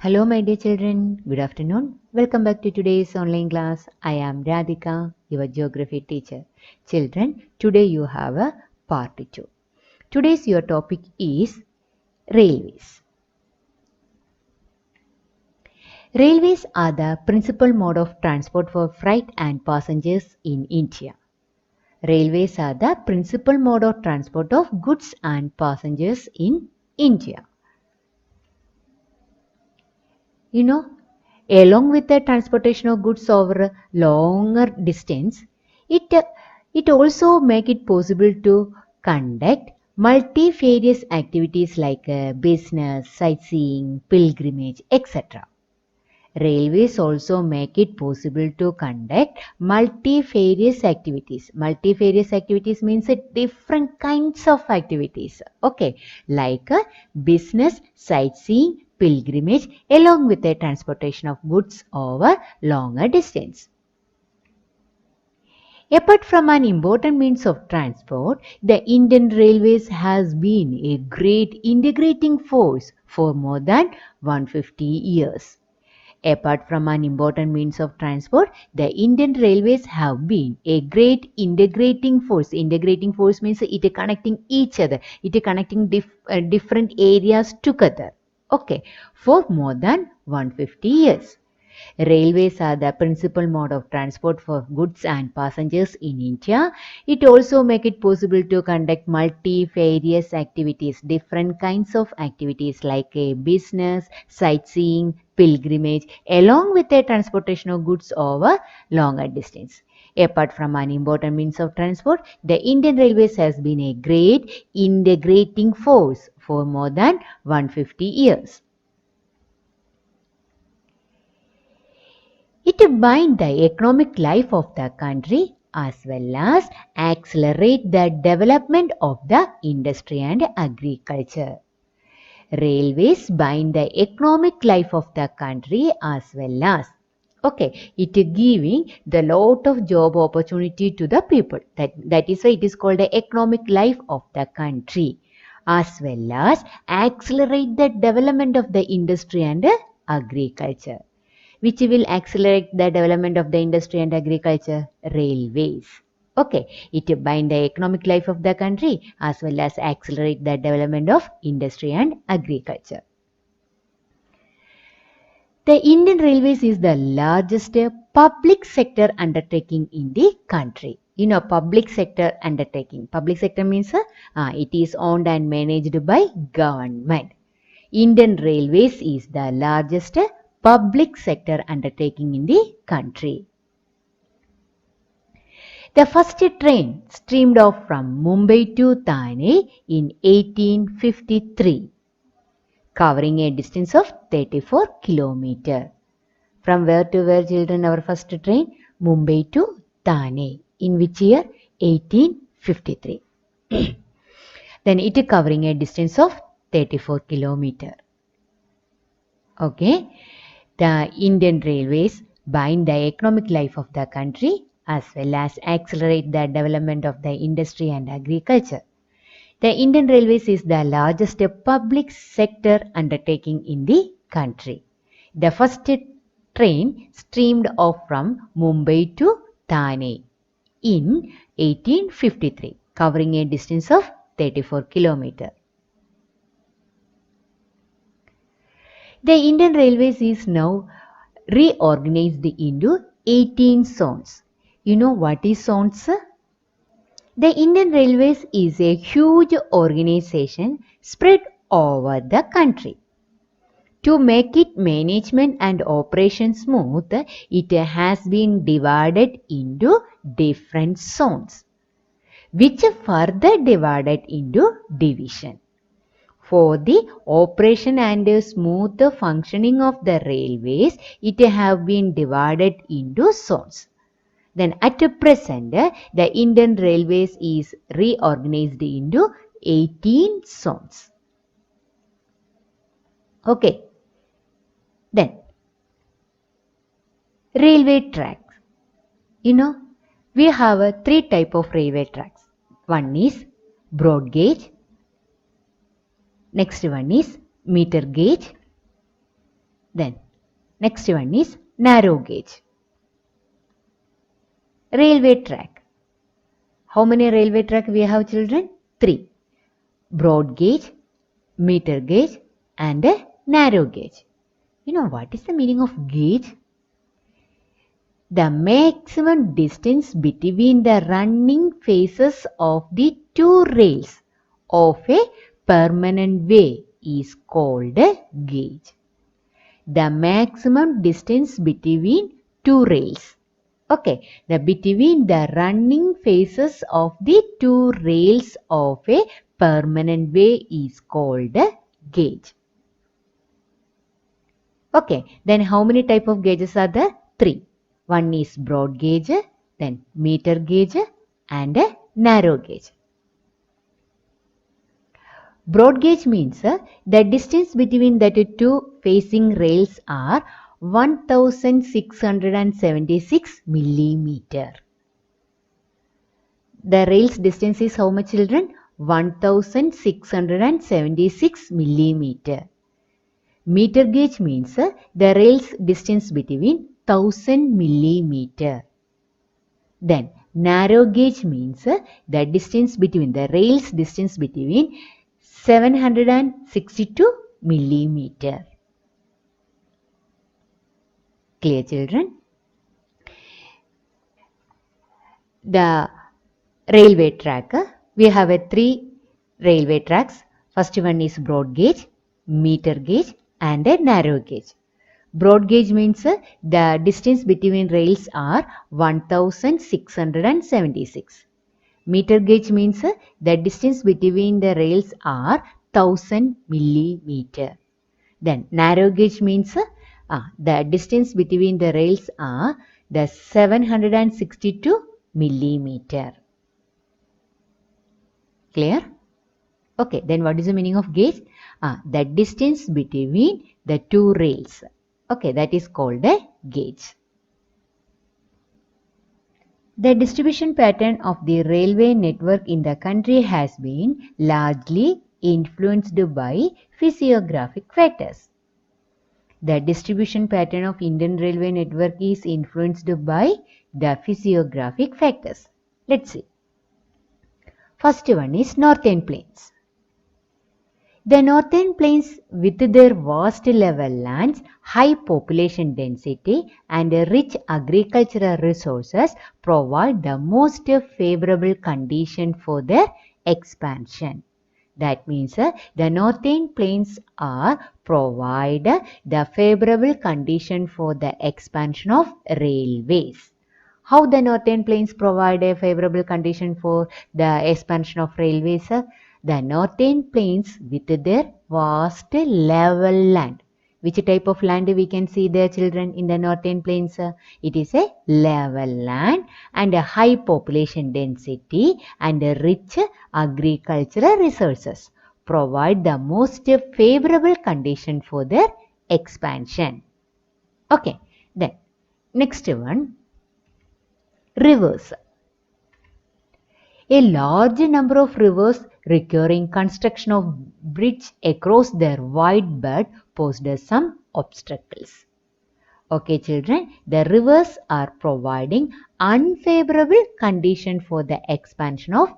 Hello, my dear children. Good afternoon. Welcome back to today's online class. I am Radhika, your geography teacher. Children, today you have a part 2. Today's your topic is railways. Railways are the principal mode of transport for freight and passengers in India. Railways are the principal mode of transport of goods and passengers in India. You know, along with the transportation of goods over longer distance, it it also make it possible to conduct multifarious activities like business, sightseeing, pilgrimage, etc. Railways also make it possible to conduct multifarious activities. Multifarious activities means different kinds of activities. Okay, like business, sightseeing, pilgrimage, along with the transportation of goods over longer distance. Apart from an important means of transport, the Indian Railways has been a great integrating force for more than 150 years. Apart from an important means of transport, the Indian Railways have been a great integrating force. Integrating force means it is connecting each other. It is connecting different areas together. Okay, for more than 150 years. Railways are the principal mode of transport for goods and passengers in India. It also make it possible to conduct multifarious activities, different kinds of activities like a business, sightseeing, pilgrimage, along with the transportation of goods over longer distance. Apart from an important means of transport, the Indian Railways has been a great integrating force for more than 150 years. It bind the economic life of the country as well as accelerate the development of the industry and agriculture. Railways bind the economic life of the country as well as it giving the lot of job opportunity to the people. That is why it is called the economic life of the country as well as accelerate the development of the industry and agriculture. Which will accelerate the development of the industry and agriculture? Railways. Okay, it bind the economic life of the country as well as accelerate the development of industry and agriculture. The Indian Railways is the largest public sector undertaking in the country. Public sector undertaking. Public sector means it is owned and managed by government. Indian Railways is the largest public sector undertaking in the country. The first train steamed off from Mumbai to Thane in 1853, covering a distance of 34 km. From where to where, children, our first train? Mumbai to Thane. In which year? 1853. Then it is covering a distance of 34 km. Okay. The Indian Railways bind the economic life of the country as well as accelerate the development of the industry and agriculture. The Indian Railways is the largest public sector undertaking in the country. The first train steamed off from Mumbai to Thane in 1853, covering a distance of 34 km. The Indian Railways is now reorganized into 18 zones. You know what is zones? The Indian Railways is a huge organization spread over the country. To make its management and operation smooth, it has been divided into different zones, which further divided into division. For the operation and smooth functioning of the railways, it have been divided into zones. Then at present, the Indian Railways is reorganized into 18 zones. Okay. Then, railway tracks. We have three type of railway tracks. One is broad gauge. Next one is meter gauge. Then next one is narrow gauge. Railway track. How many railway track we have, children? 3. Broad gauge, meter gauge and a narrow gauge. You know what is the meaning of gauge? The maximum distance between the running faces of the two rails of a permanent way is called a gauge. The maximum distance between two rails. Okay, between the running faces of the two rails of a permanent way is called a gauge. Okay, then how many type of gauges are there? 3. One is broad gauge, then meter gauge and a narrow gauge. Broad gauge means the distance between the two facing rails are 1676 millimeter. The rail's distance is how much, children? 1676 millimeter. Meter gauge means the rail's distance between 1000 millimeter. Then narrow gauge means the distance between the rail's distance between 762 millimeter. Clear, children? The railway track. We have 3 railway tracks. First one is broad gauge, meter gauge and a narrow gauge. Broad gauge means the distance between rails are 1676. Meter gauge means the distance between the rails are 1000 millimeter. Then narrow gauge means the distance between the rails are the 762 millimeter. Clear? Okay, then what is the meaning of gauge? The distance between the two rails. Okay, that is called a gauge. The distribution pattern of the railway network in the country has been largely influenced by physiographic factors. The distribution pattern of Indian railway network is influenced by the physiographic factors. Let's see. First one is Northern Plains. The Northern Plains, with their vast level lands, high population density and rich agricultural resources, provide the most favorable condition for their expansion. That means the Northern Plains provide the favorable condition for the expansion of railways. How the Northern Plains provide a favorable condition for the expansion of railways? The Northern Plains with their vast level land. Which type of land we can see there, children, in the Northern Plains? It is a level land and a high population density and a rich agricultural resources. Provide the most favorable condition for their expansion. Okay, then next one. Rivers. A large number of rivers requiring construction of bridge across their wide bed posed some obstacles. Okay, children, the rivers are providing unfavorable condition for the expansion of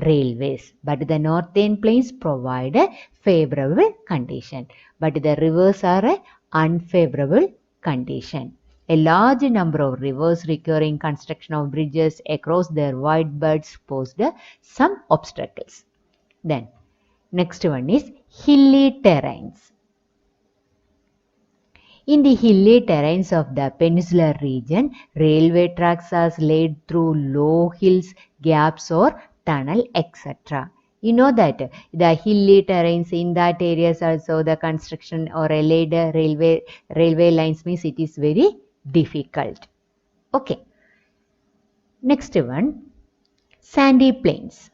railways, but the Northern Plains provide a favorable condition, but the rivers are a unfavorable condition. A large number of rivers requiring construction of bridges across their wide beds posed some obstacles. Then, next one is hilly terrains. In the hilly terrains of the peninsular region, railway tracks are laid through low hills, gaps or tunnel, etc. You know that the hilly terrains in that areas also the construction or a laid railway lines means it is very difficult. Okay. Next one, sandy plains.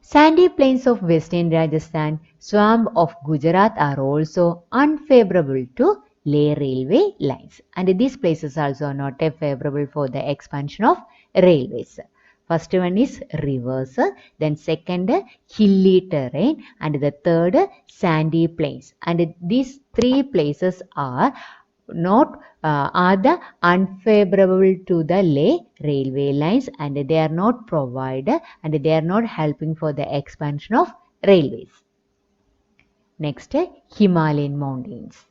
Sandy plains of western Rajasthan, swamp of Gujarat are also unfavorable to lay railway lines, and these places also are not favorable for the expansion of railways. First one is rivers, then second hilly terrain, and the third sandy plains. And these three places are not are the unfavorable to the lay railway lines, and they are not provided and they are not helping for the expansion of railways. Next, Himalayan mountains.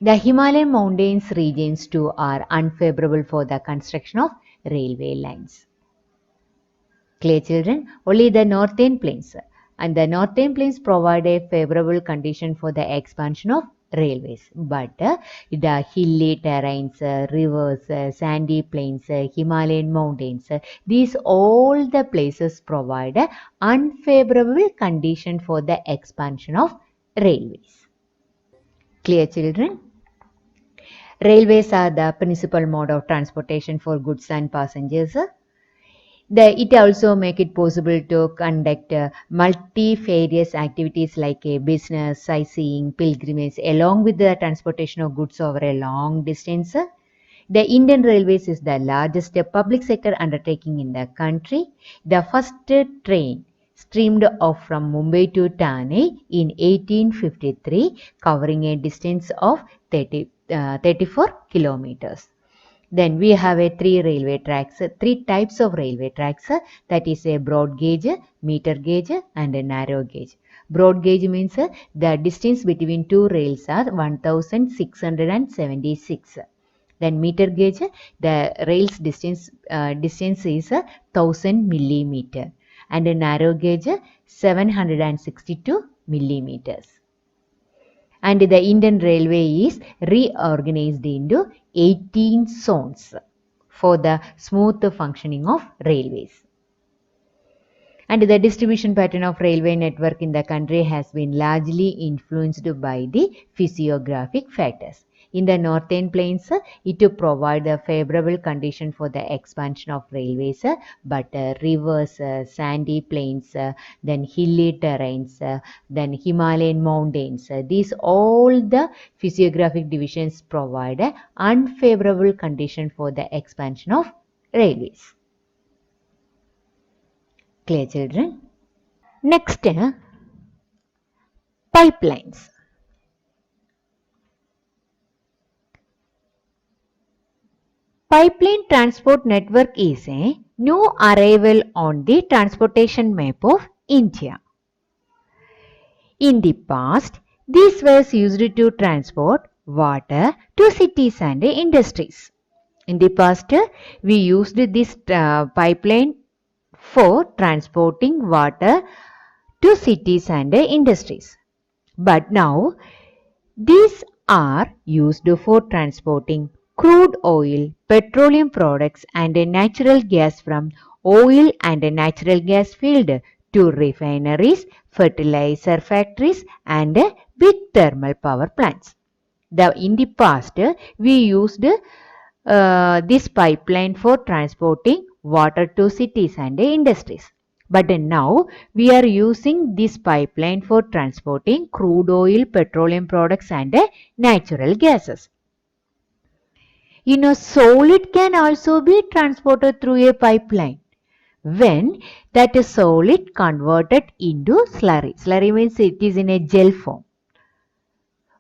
The Himalayan mountains regions too are unfavorable for the construction of railway lines. Clear, children? Only the northern plains and the northern plains provide a favorable condition for the expansion of railways, but the hilly terrains, rivers, sandy plains, Himalayan mountains, these all the places provide a unfavorable condition for the expansion of railways. Clear, children? Railways are the principal mode of transportation for goods and passengers. It also make it possible to conduct multifarious activities like a business, sightseeing, pilgrimage, along with the transportation of goods over a long distance. The Indian Railways is the largest public sector undertaking in the country. The first train streamed off from Mumbai to Thane in 1853, covering a distance of 34 kilometers. Then we have a three types of railway tracks, that is a broad gauge, meter gauge, and a narrow gauge. Broad gauge means the distance between two rails are 1676. Then meter gauge, the rails distance is 1000 millimeter, and a narrow gauge 762 millimeters. And the Indian Railway is reorganized into 18 zones for the smooth functioning of railways. And the distribution pattern of railway network in the country has been largely influenced by the physiographic factors. In the northern plains, it provides a favorable condition for the expansion of railways, but rivers, sandy plains, then hilly terrains, then Himalayan mountains, these all the physiographic divisions provide an unfavorable condition for the expansion of railways. Clear, children? Next, pipelines. Pipeline transport network is a new arrival on the transportation map of India. In the past, these were used to transport water to cities and industries. In the past, we used this pipeline for transporting water to cities and industries. But now, these are used for transporting crude oil, petroleum products, and natural gas from oil and natural gas field to refineries, fertilizer factories, and big thermal power plants. In the past, we used this pipeline for transporting water to cities and industries. But now we are using this pipeline for transporting crude oil, petroleum products, and natural gases. Solid can also be transported through a pipeline when that solid converted into slurry. Slurry means it is in a gel form.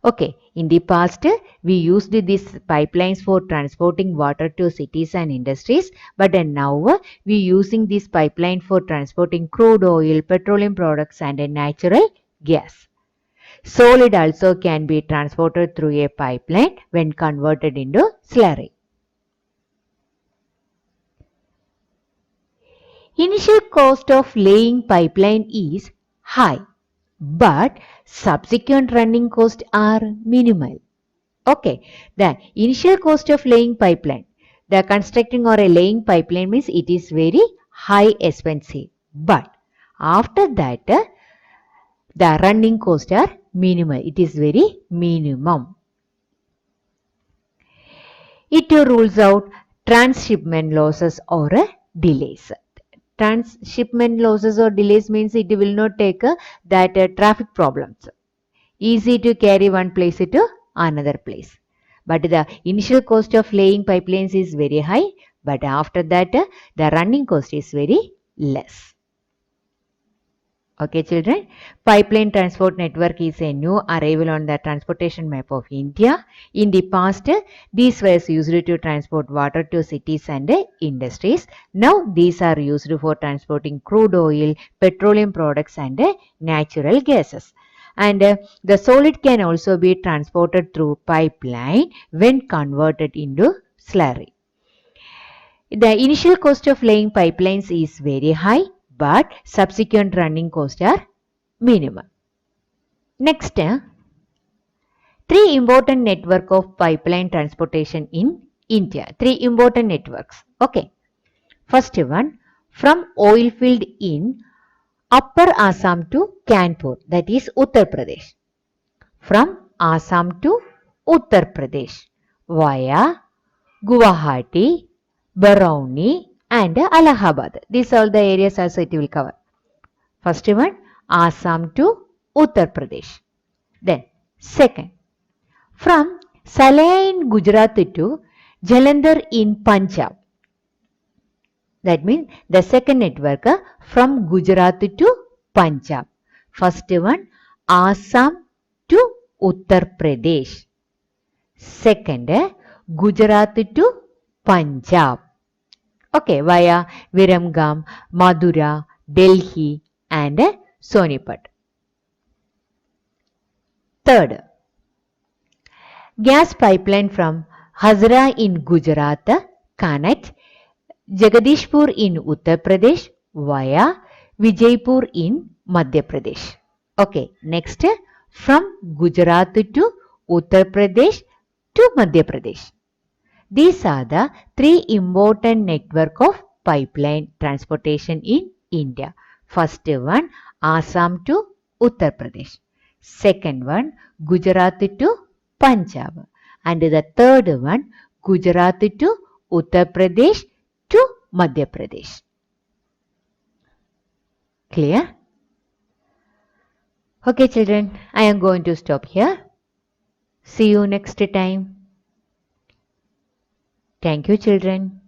Okay, in the past, we used these pipelines for transporting water to cities and industries, but now we using this pipeline for transporting crude oil, petroleum products, and natural gas. Solid also can be transported through a pipeline when converted into slurry. Initial cost of laying pipeline is high, but subsequent running costs are minimal. Okay, the initial cost of laying pipeline. The constructing or a laying pipeline means it is very high expensive. But after that, the running costs are minimal. It is very minimum. It rules out transshipment losses or delays. Transshipment losses or delays means it will not take that traffic problems. Easy to carry one place to another place. But the initial cost of laying pipelines is very high, but after that the running cost is very less. Okay, children. Pipeline transport network is a new arrival on the transportation map of India. In the past, these were used to transport water to cities and industries. Now, these are used for transporting crude oil, petroleum products, and natural gases. And the solid can also be transported through pipeline when converted into slurry. The initial cost of laying pipelines is very high, but subsequent running costs are minimal. Next, three important network of pipeline transportation in India. Three important networks. Okay. First one, from oil field in Upper Assam to Kanpur, that is Uttar Pradesh. From Assam to Uttar Pradesh via Guwahati, Barauni and Allahabad. These are the areas also it will cover. First one, Assam to Uttar Pradesh. Then second, from Salaya in Gujarat to Jalandhar in Punjab. That means the second network from Gujarat to Punjab. First one, Assam to Uttar Pradesh. Second, Gujarat to Punjab. Okay, via Viramgam, Madura, Delhi and Sonipat. Third, gas pipeline from Hazra in Gujarat connects Jagadishpur in Uttar Pradesh via Vijaypur in Madhya Pradesh. Okay, next from Gujarat to Uttar Pradesh to Madhya Pradesh. These are the three important network of pipeline transportation in India. First one, Assam to Uttar Pradesh. Second one, Gujarat to Punjab. And the third one, Gujarat to Uttar Pradesh to Madhya Pradesh. Clear? Okay, children, I am going to stop here. See you next time. Thank you, children.